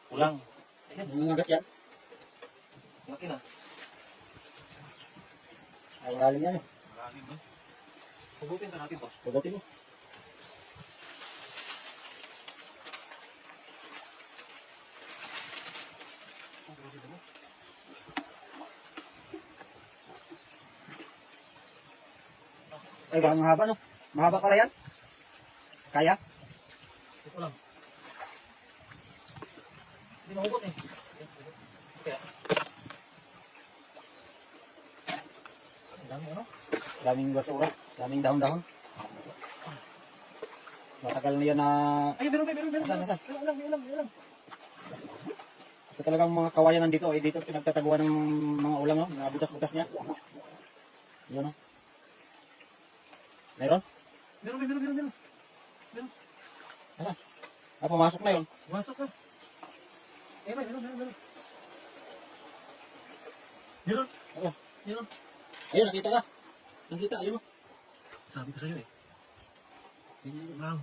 Kulang. Ayan, nangangagat yan. Laki na. Ay, lalim yan eh. Malalim no? Hugutin pa natin to. Pagdating mo. Ay, baka mahaba no? Mahaba pala yan? Kaya? Ito lang. Hindi mahugot eh. Kaya. Ang dami ano? Daming basura. Daming dahon-dahon. Matagal na yan na... Ay, meron. Asan? Ulang. So talagang mga kawayan nandito. Eh, dito pinagtataguan ng mga ulang no? Mga butas-butas niya. Yun no? Meron? Meron. Asan? Ah, pumasok na yun. Masok na. Eh, meron. Asan? Meron. Ayun, nakita ka. Nakita, ayun mo. Sabi ko sa'yo eh. Lang.